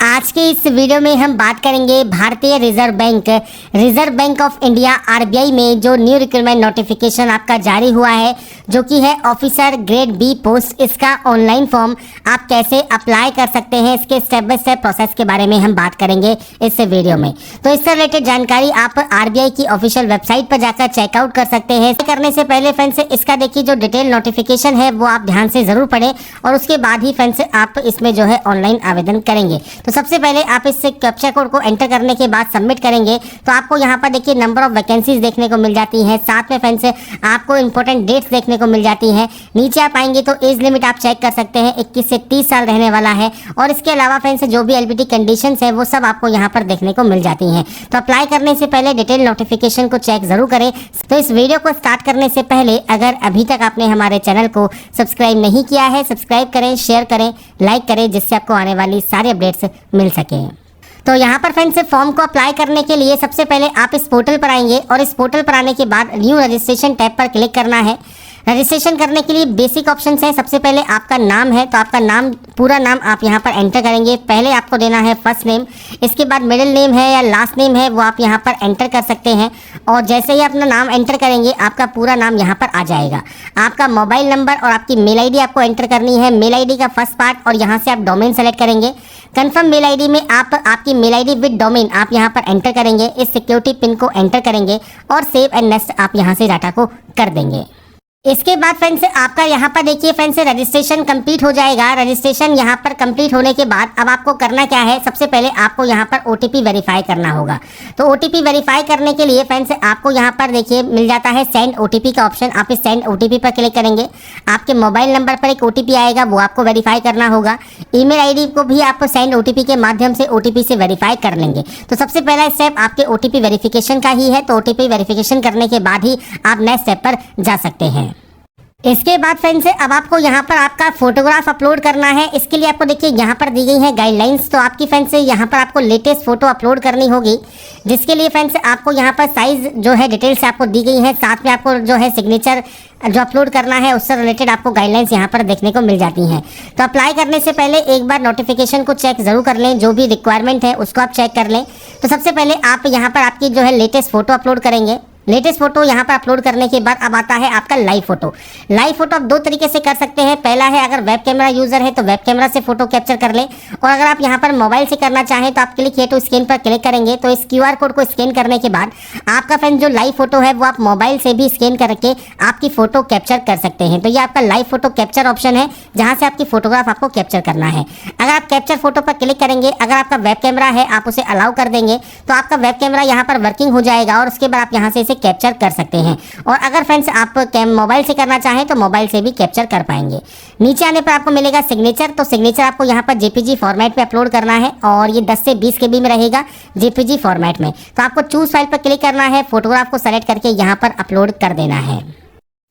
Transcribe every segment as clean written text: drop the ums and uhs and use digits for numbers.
आज के इस वीडियो में हम बात करेंगे भारतीय reserve bank of India RBI में जो न्यू रिक्रूटमेंट नोटिफिकेशन आपका जारी हुआ है, जो कि है ऑफिसर ग्रेड बी पोस्ट। इसका ऑनलाइन फॉर्म आप कैसे अप्लाई कर सकते हैं, इसके स्टेप बाय स्टेप प्रोसेस के बारे में हम बात करेंगे इस वीडियो में। तो इससे रिलेटेड जानकारी आप आरबीआई की ऑफिशियल वेबसाइट पर जाकर चेकआउट कर सकते हैं। करने से पहले फ्रेंड्स इसका देखिए जो डिटेल नोटिफिकेशन है वो आप ध्यान से जरूर पढ़ें और उसके बाद ही फ्रेंड्स आप इसमें जो है ऑनलाइन आवेदन करेंगे। तो सबसे पहले आप इस कैप्चा कोड को एंटर करने के बाद सबमिट करेंगे तो आपको यहाँ पर देखिए नंबर ऑफ वैकेंसीज देखने को मिल जाती हैं। साथ में फ्रेंड्स आपको इंपॉर्टेंट डेट्स देखने को मिल जाती हैं। नीचे आप आएंगे तो एज लिमिट आप चेक कर सकते हैं, 21 से 30 साल रहने वाला है। और इसके अलावा फ्रेंड्स जो भी एलबीटी कंडीशंस है वो सब आपको यहाँ पर देखने को मिल जाती हैं। तो अप्लाई करने से पहले डिटेल नोटिफिकेशन को चेक जरूर करें। तो इस वीडियो को स्टार्ट करने से पहले अगर अभी तक आपने हमारे चैनल को सब्सक्राइब नहीं किया है, सब्सक्राइब करें, शेयर करें, लाइक करें, जिससे आपको आने वाली सारी अपडेट्स मिल सके। तो यहाँ पर फ्रेंड्स फॉर्म को अप्लाई करने के लिए सबसे पहले आप इस पोर्टल पर आएंगे और इस पोर्टल पर आने के बाद न्यू रजिस्ट्रेशन टैब पर क्लिक करना है। रजिस्ट्रेशन करने के लिए बेसिक ऑप्शंस हैं। सबसे पहले आपका नाम है तो आपका नाम, पूरा नाम आप यहाँ पर एंटर करेंगे। पहले आपको देना है फर्स्ट नेम, इसके बाद मिडिल नेम है या लास्ट नेम है वो आप यहाँ पर एंटर कर सकते हैं। और जैसे ही अपना नाम एंटर करेंगे आपका पूरा नाम यहाँ पर आ जाएगा। आपका मोबाइल नंबर और आपकी मेल आईडी आपको एंटर करनी है। मेल आईडी का फर्स्ट पार्ट और यहाँ से आप डोमेन सेलेक्ट करेंगे। कंफर्म मेल आईडी में आप आपकी मेल आईडी विद डोमेन आप यहाँ पर एंटर करेंगे। इस सिक्योरिटी पिन को एंटर करेंगे और सेव एंड नेक्स्ट आप यहाँ से डाटा को कर देंगे। इसके बाद फ्रेंड्स आपका यहाँ पर देखिए फ्रेंड्स रजिस्ट्रेशन कंप्लीट हो जाएगा। रजिस्ट्रेशन यहाँ पर कंप्लीट होने के बाद अब आपको करना क्या है, सबसे पहले आपको यहाँ पर ओटीपी वेरीफाई करना होगा। तो ओटीपी वेरीफाई करने के लिए फ्रेंड्स आपको यहाँ पर देखिए मिल जाता है सेंड ओटीपी का ऑप्शन। आप इस सेंड ओटीपी पर क्लिक करेंगे। आपके मोबाइल नंबर पर एक ओटीपी आएगा, वो आपको वेरीफाई करना होगा। ईमेल आईडी को भी आप सेंड ओटीपी के माध्यम से ओटीपी से वेरीफाई कर लेंगे। तो सबसे पहला स्टेप आपके ओटीपी वेरिफिकेशन का ही है। तो ओटीपी वेरिफिकेशन करने के बाद ही आप नेक्स्ट स्टेप पर जा सकते हैं। इसके बाद फ्रेंड्स अब आपको यहाँ पर आपका फोटोग्राफ अपलोड करना है। इसके लिए आपको देखिए यहाँ पर दी गई है गाइडलाइंस। तो आपकी फ्रेंड्स यहाँ पर आपको लेटेस्ट फोटो अपलोड करनी होगी, जिसके लिए फ्रेंड्स आपको यहाँ पर साइज जो है डिटेल्स आपको दी गई है। साथ में आपको जो है सिग्नेचर जो अपलोड करना है उससे रिलेटेड आपको गाइडलाइंस यहाँ पर देखने को मिल जाती हैं। तो अप्लाई करने से पहले एक बार नोटिफिकेशन को चेक जरूर कर लें, जो भी रिक्वायरमेंट है उसको आप चेक कर लें। तो सबसे पहले आप यहाँ पर आपकी जो है लेटेस्ट फोटो अपलोड करेंगे। लेटेस्ट फोटो यहाँ पर अपलोड करने के बाद अब आता है आपका लाइव फोटो। लाइव फोटो आप दो तरीके से कर सकते हैं। पहला है अगर वेब कैमरा यूजर है तो वेब कैमरा से फोटो कैप्चर कर लें, और अगर आप यहाँ पर मोबाइल से करना चाहें तो आप क्लिक हियर टू स्कैन पर क्लिक करेंगे। तो इस क्यूआर कोड को स्कैन करने के बाद आपका फ्रेंड जो लाइव फोटो है वो आप मोबाइल से भी स्कैन करके आपकी फोटो कैप्चर कर सकते हैं। तो ये आपका लाइव फोटो कैप्चर ऑप्शन है, जहाँ से आपकी फोटोग्राफ आपको कैप्चर करना है। अगर आप कैप्चर फोटो पर क्लिक करेंगे, अगर आपका वेब कैमरा है आप उसे अलाउ कर देंगे तो आपका वेब कैमरा यहाँ पर वर्किंग हो जाएगा और उसके बाद आप यहाँ से इसे कैप्चर कर सकते हैं। और अगर फ्रेंड्स आप मोबाइल से करना चाहें तो मोबाइल से भी कैप्चर कर पाएंगे। नीचे आने पर आपको मिलेगा सिग्नेचर। तो सिग्नेचर आपको यहाँ पर जेपीजी फॉर्मेट में अपलोड करना है और ये 10 से 20 केबी में रहेगा जेपीजी फॉर्मेट में। तो आपको चूज फाइल पर क्लिक करना है, फोटोग्राफ को सेलेक्ट करके यहाँ पर अपलोड कर देना है।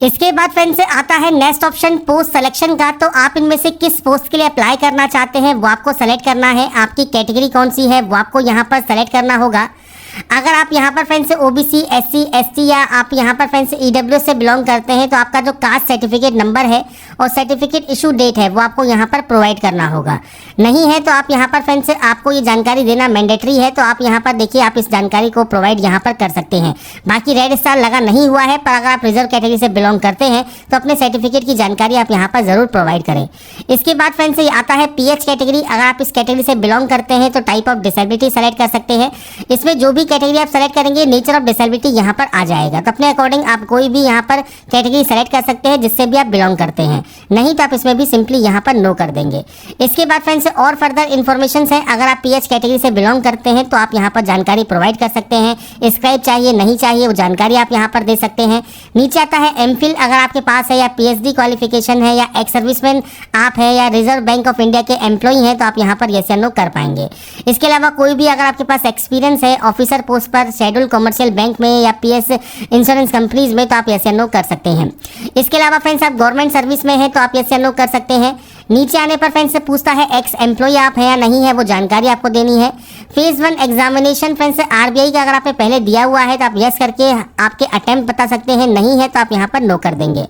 इसके बाद फ्रेंड्स आता है नेक्स्ट ऑप्शन पोस्ट सिलेक्शन का। तो आप इनमें से किस पोस्ट के लिए अप्लाई करना चाहते हैं वो आपको सेलेक्ट करना है। आपकी कैटेगरी कौन सी है वो आपको यहाँ पर सेलेक्ट करना होगा। अगर आप यहाँ पर फ्रेंड्स ओबीसी, एससी, एसटी या आप यहाँ पर फ्रेंड्स ईडब्ल्यूएस से बिलोंग करते हैं तो आपका जो कास्ट सर्टिफिकेट नंबर है और सर्टिफिकेट इशू डेट है वो आपको यहाँ पर प्रोवाइड करना होगा। नहीं है तो आप यहाँ पर फ्रेंड्स आपको ये जानकारी देना मैंडेटरी है। तो आप यहाँ पर देखिए आप इस जानकारी को प्रोवाइड यहाँ पर कर सकते हैं। बाकी रेड स्टार लगा नहीं हुआ है, पर अगर आप रिजर्व कैटेगरी से बिलोंग करते हैं तो अपने सर्टिफिकेट की जानकारी आप यहाँ पर जरूर प्रोवाइड करें। इसके बाद फ्रेंड्स ये आता है पीएच कैटेगरी। अगर आप इस कैटेगरी से बिलोंग करते हैं तो टाइप ऑफ डिसेबिलिटी सेलेक्ट कर सकते हैं। इसमें जो भी कैटेगरी आप सेलेक्ट करेंगे नेचर ऑफ डिसेबिलिटी यहाँ पर आ जाएगा। तो अपने अकॉर्डिंग आप कोई भी यहाँ पर कैटेगरी सेलेक्ट कर सकते हैं जिससे भी आप बिलोंग करते हैं। नहीं तो आप इसमें भी सिंपली यहाँ पर नो कर देंगे। इसके बाद फ्रेंड्स और फर्दर इन्फॉर्मेशन है। अगर आप पीएच कैटेगरी से बिलोंग करते हैं तो आप यहाँ पर जानकारी प्रोवाइड कर सकते हैं। स्क्राइब चाहिए नहीं चाहिए वो जानकारी आप यहाँ पर दे सकते हैं। नीचे आता है एमफिल। अगर आपके पास है या पीएचडी क्वालिफिकेशन है या एक्स सर्विसमैन आप है या रिजर्व बैंक ऑफ इंडिया के एम्प्लॉई हैं तो आप यहाँ पर यस या नो कर पाएंगे। इसके अलावा कोई भी अगर आपके पास एक्सपीरियंस है ऑफिसर पोस्ट पर शेड्यूल कमर्शियल बैंक में या पीएस इंश्योरेंस कंपनीज में तो आप यस या नो कर सकते हैं। इसके अलावा फ्रेंड्स आप गवर्नमेंट सर्विस में हैं तो आप यस या नो कर सकते हैं। नीचे आने पर फ्रेंड्स से पूछता है एक्स एम्प्लॉय आप है या नहीं है, वो जानकारी आपको देनी है। फेज 1 एग्जामिनेशन फ्रेंड्स आरबीआई का अगर आपने पहले दिया हुआ है तो आप यस करके आपके अटेम्प्ट बता सकते हैं, नहीं है तो आप यहाँ पर नो कर देंगे।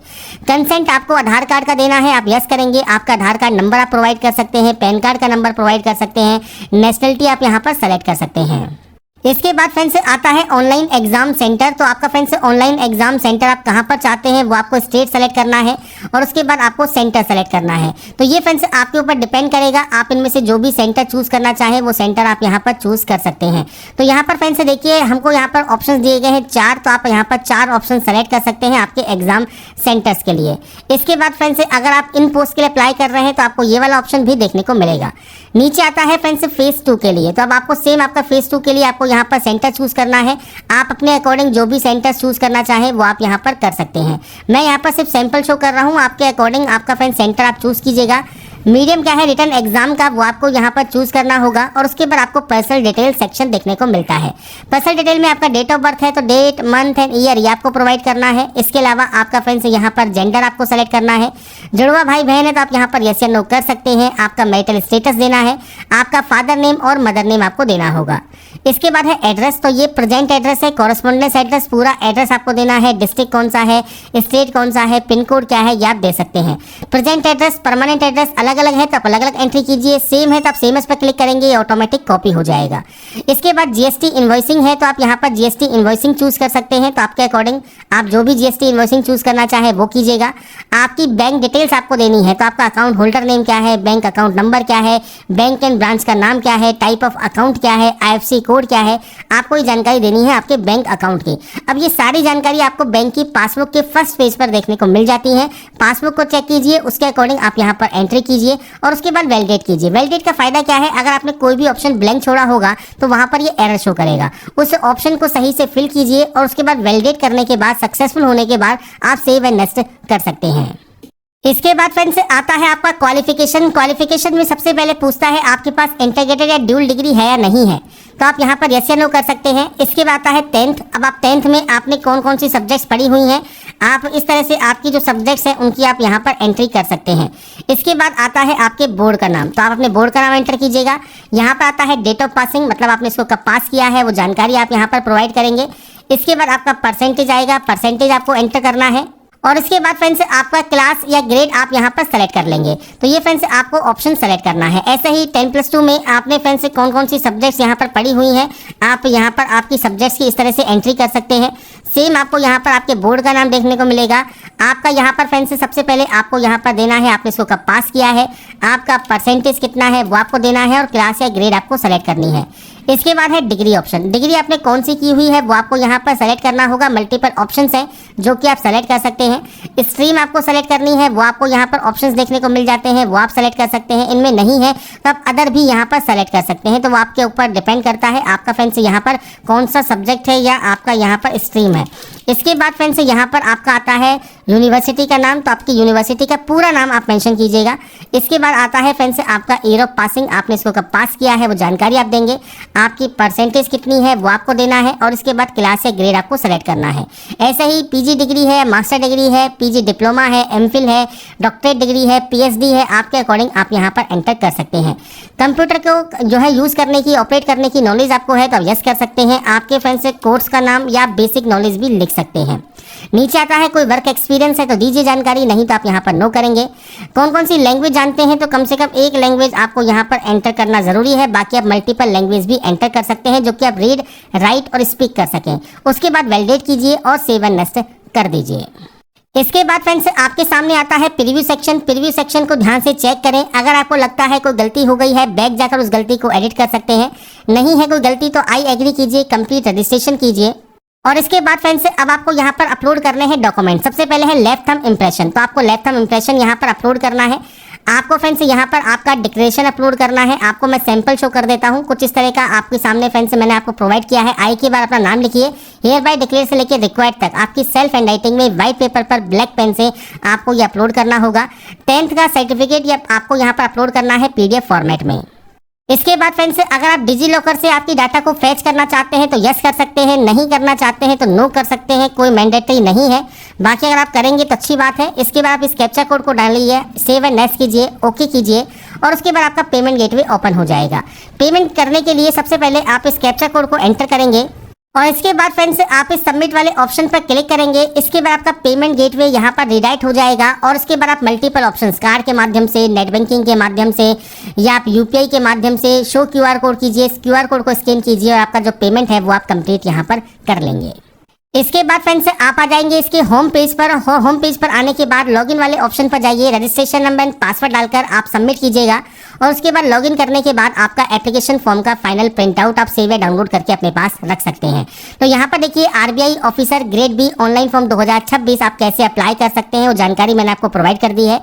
कंसेंट आपको आधार कार्ड का देना है, आप यस करेंगे। आपका आधार कार्ड नंबर आप प्रोवाइड कर सकते हैं, पैन कार्ड का नंबर प्रोवाइड कर सकते हैं, नेशनलिटी आप यहाँ पर सेलेक्ट कर सकते हैं। इसके बाद फ्रेंड्स आता है ऑनलाइन एग्जाम सेंटर। तो आपका फ्रेंड्स ऑनलाइन एग्जाम सेंटर आप कहाँ पर चाहते हैं वो आपको स्टेट सेलेक्ट करना है और उसके बाद आपको सेंटर सेलेक्ट करना है। तो ये फ्रेंड्स आपके ऊपर डिपेंड करेगा, आप इनमें से जो भी सेंटर चूज करना चाहें वो सेंटर आप यहाँ पर चूज कर सकते हैं। तो यहाँ पर फ्रेंड्स देखिए हमको यहाँ पर ऑप्शन दिए गए हैं 4, तो आप यहाँ पर 4 ऑप्शन सेलेक्ट कर सकते हैं आपके एग्जाम सेंटर्स के लिए। इसके बाद फ्रेंड्स अगर आप इन पोस्ट के लिए अप्लाई कर रहे हैं तो आपको ये वाला ऑप्शन भी देखने को मिलेगा। नीचे आता है फ्रेंड्स फेज 2 के लिए। तो अब आपको सेम आपका फेज 2 के लिए आपको यहाँ पर सेंटर चूज करना है। आप अपने अकॉर्डिंग जो भी सेंटर चूज करना चाहें वो आप यहाँ पर कर सकते हैं। मैं यहाँ पर सिर्फ सैंपल शो कर रहा हूँ, आपके अकॉर्डिंग आपका फ्रेंड सेंटर आप चूज कीजिएगा। मीडियम क्या है रिटर्न एग्जाम का वो आपको यहाँ पर चूज करना होगा और उसके बाद आपको पर्सनल डिटेल सेक्शन देखने को मिलता है। पर्सनल डिटेल में आपका डेट ऑफ बर्थ है तो डेट, मंथ एंड ईयर ये आपको प्रोवाइड करना है। इसके अलावा आपका फ्रेंड्स यहाँ पर जेंडर आपको सेलेक्ट करना है। जुड़वा भाई बहन है तो आप यहाँ पर यस या नो कर सकते हैं। आपका मैरिटल स्टेटस देना है, आपका फादर नेम और मदर नेम आपको देना होगा। इसके बाद है एड्रेस। तो ये प्रेजेंट एड्रेस है, कॉरेस्पॉन्डेंस एड्रेस, पूरा एड्रेस आपको देना है। डिस्ट्रिक्ट कौन सा है, स्टेट कौन सा है, पिन कोड क्या है ये आप दे सकते हैं। प्रेजेंट एड्रेस, परमानेंट एड्रेस अलग अलग है तो आप अलग अलग एंट्री कीजिए। सेम है तो आप सेम पर क्लिक करेंगे, ये ऑटोमेटिक कॉपी हो जाएगा। इसके बाद जीएसटी इनवॉइसिंग है तो आप यहाँ पर जीएसटी इनवॉइसिंग चूज कर सकते हैं। तो आपके अकॉर्डिंग आप जो भी जीएसटी इनवॉइसिंग चूज करना चाहे वो कीजिएगा। आपकी बैंक डिटेल्स आपको देनी है तो आपका अकाउंट होल्डर नेम क्या है, बैंक अकाउंट नंबर क्या है, बैंक एंड ब्रांच का नाम क्या है, टाइप ऑफ अकाउंट क्या है, आईएफएससी कोड क्या है, आपको ये जानकारी देनी है आपके बैंक अकाउंट की। अब ये सारी जानकारी आपको बैंक की पासबुक के फर्स्ट पेज पर देखने को मिल जाती है। पासबुक को चेक कीजिए, उसके अकॉर्डिंग आप यहाँ पर एंट्री कीजिए और उसके बाद वैलिडेट कीजिए। वैलिडेट का फायदा क्या है, अगर आपने कोई भी ऑप्शन ब्लैंक छोड़ा होगा तो वहां पर ये एरर शो करेगा। उस ऑप्शन को सही से फिल कीजिए और उसके बाद वैलिडेट करने के बाद, सक्सेसफुल होने के बाद आप सेव एंड नेक्स्ट कर सकते हैं। इसके बाद फ्रेंड्स आता है आपका क्वालिफिकेशन। क्वालिफिकेशन में सबसे पहले पूछता है आपके पास इंटीग्रेटेड या ड्यूल डिग्री है या नहीं है, तो आप यहाँ पर यस या नो कर सकते हैं। इसके बाद आता है 10th। अब आप 10th में आपने कौन कौन सी सब्जेक्ट्स पढ़ी हुई हैं, आप इस तरह से आपकी जो सब्जेक्ट्स हैं उनकी आप यहाँ पर एंट्री कर सकते हैं। इसके बाद आता है आपके बोर्ड का नाम, तो आप अपने बोर्ड का नाम एंटर कीजिएगा। यहाँ पर आता है डेट ऑफ पासिंग, मतलब आपने इसको कब पास किया है वो जानकारी आप यहाँ पर प्रोवाइड करेंगे। इसके बाद आपका परसेंटेज आएगा, परसेंटेज आपको एंटर करना है और इसके बाद फ्रेंड्स आपका क्लास या ग्रेड आप यहाँ पर सेलेक्ट कर लेंगे। तो ये फ्रेंड्स आपको ऑप्शन सेलेक्ट करना है। ऐसे ही 10+2 में आपने फ्रेंड्स कौन कौन सी सब्जेक्ट्स यहाँ पर पढ़ी हुई हैं, आप यहाँ पर आपकी सब्जेक्ट्स की इस तरह से एंट्री कर सकते हैं। सेम आपको यहाँ पर आपके बोर्ड का नाम देखने को मिलेगा। आपका यहाँ पर फ्रेंड्स सबसे पहले आपको यहाँ पर देना है आपने इसको कब पास किया है, आपका परसेंटेज कितना है वो आपको देना है और क्लास या ग्रेड आपको सेलेक्ट करनी है। इसके बाद है डिग्री ऑप्शन। डिग्री आपने कौन सी की हुई है वो आपको यहाँ पर सेलेक्ट करना होगा। मल्टीपल ऑप्शंस हैं जो कि आप सेलेक्ट कर सकते हैं। स्ट्रीम आपको सेलेक्ट करनी है, वो आपको यहाँ पर ऑप्शंस देखने को मिल जाते हैं, वो आप सेलेक्ट कर सकते हैं। इनमें नहीं है तो आप अदर भी यहाँ पर सेलेक्ट कर सकते हैं। तो वो आपके ऊपर डिपेंड करता है आपका फ्रेंड्स यहाँ पर कौन सा सब्जेक्ट है या आपका यहाँ पर स्ट्रीम है। इसके बाद फ्रेंड्स यहाँ पर आपका आता है यूनिवर्सिटी का नाम, तो आपकी यूनिवर्सिटी का पूरा नाम आप मेंशन कीजिएगा। इसके बाद आता है फ्रेंड्स आपका ईयर ऑफ पासिंग, आपने इसको कब पास किया है वो जानकारी आप देंगे। आपकी परसेंटेज कितनी है वो आपको देना है और इसके बाद क्लास या ग्रेड आपको सेलेक्ट करना है। ऐसे ही पीजी डिग्री है, मास्टर डिग्री है, पीजी डिप्लोमा है, एमफिल है, डॉक्टरेट डिग्री है, पीएचडी है, आपके अकॉर्डिंग आप यहाँ पर एंटर कर सकते हैं। कंप्यूटर को जो है यूज़ करने की, ऑपरेट करने की नॉलेज आपको है तो आप यस कर सकते हैं। आपके फ्रेंड्स कोर्स का नाम या बेसिक नॉलेज भी लिख सकते हैं। नीचे आता है कोई वर्क एक्सपीरियंस है तो दीजिए जानकारी, नहीं तो आप यहाँ पर नो करेंगे। कौन कौन सी लैंग्वेज जानते हैं, तो कम से कम एक लैंग्वेज आपको यहाँ पर एंटर करना जरूरी है। बाकी आप मल्टीपल लैंग्वेज भी एंटर कर सकते हैं जो कि आप रीड, राइट और स्पीक कर सकें। उसके बाद वैलिडेट कीजिए और सेव एंड नेक्स्ट कर दीजिए। इसके बाद फ्रेंड्स आपके सामने आता है प्रीव्यू सेक्शन। प्रीव्यू सेक्शन को ध्यान से चेक करें। अगर आपको लगता है कोई गलती हो गई है, बैक जाकर उस गलती को एडिट कर सकते हैं। नहीं है कोई गलती तो आई एग्री कीजिए, कंप्लीट रजिस्ट्रेशन कीजिए। और इसके बाद फ्रेंड्स अब आपको यहाँ पर अपलोड करने हैं डॉक्यूमेंट। सबसे पहले है लेफ्ट थंब इम्प्रेशन, तो आपको लेफ्ट थंब इम्प्रेशन यहाँ पर अपलोड करना है। आपको फ्रेंड्स यहाँ पर आपका डिक्लेरेशन अपलोड करना है। आपको मैं सैंपल शो कर देता हूँ कुछ इस तरह का आपके सामने फ्रेंड्स मैंने आपको प्रोवाइड किया है। आई के बाद अपना नाम लिखिए, हियर बाय डिक्लेयर से लेकर रिक्वायर्ड तक आपकी सेल्फ हैंड राइटिंग में व्हाइट पेपर पर ब्लैक पेन से आपको ये अपलोड करना होगा। 10th का सर्टिफिकेट ये आपको यहाँ पर अपलोड करना है PDF फॉर्मेट में। इसके बाद फ्रेंड्स अगर आप डिजी लॉकर से आपकी डाटा को फैच करना चाहते हैं तो यस कर सकते हैं, नहीं करना चाहते हैं तो नो कर सकते हैं, कोई मैंडेटरी नहीं है। बाकी अगर आप करेंगे तो अच्छी बात है। इसके बाद आप इस कैप्चा कोड को डालिए, सेव एंड नेक्स्ट कीजिए, ओके कीजिए और उसके बाद आपका पेमेंट गेटवे ओपन हो जाएगा। पेमेंट करने के लिए सबसे पहले आप इस कैप्चा कोड को एंटर करेंगे और इसके बाद फ्रेंड्स आप इस सबमिट वाले ऑप्शन पर क्लिक करेंगे। इसके बाद आपका पेमेंट गेटवे यहाँ पर रीडायरेक्ट हो जाएगा और उसके बाद आप मल्टीपल ऑप्शंस कार्ड के माध्यम से, नेट बैंकिंग के माध्यम से या आप यूपीआई के माध्यम से शो क्यूआर कोड कीजिए। इस क्यूआर कोड को स्कैन कीजिए और आपका जो पेमेंट है वो आप कंप्लीट यहाँ पर कर लेंगे। इसके बाद फ्रेंड्स आप आ जाएंगे इसके होम पेज पर। होम पेज पर आने के बाद लॉगिन वाले ऑप्शन पर जाइए। रजिस्ट्रेशन नंबर एंड पासवर्ड डालकर आप सबमिट कीजिएगा और उसके बाद लॉगिन करने के बाद आपका एप्लीकेशन फॉर्म का फाइनल प्रिंट आउट आप सेव या डाउनलोड करके अपने पास रख सकते हैं। तो यहाँ पर देखिए RBI officer grade B online form 2026 आप कैसे अप्लाई कर सकते हैं वो जानकारी मैंने आपको प्रोवाइड कर दी है।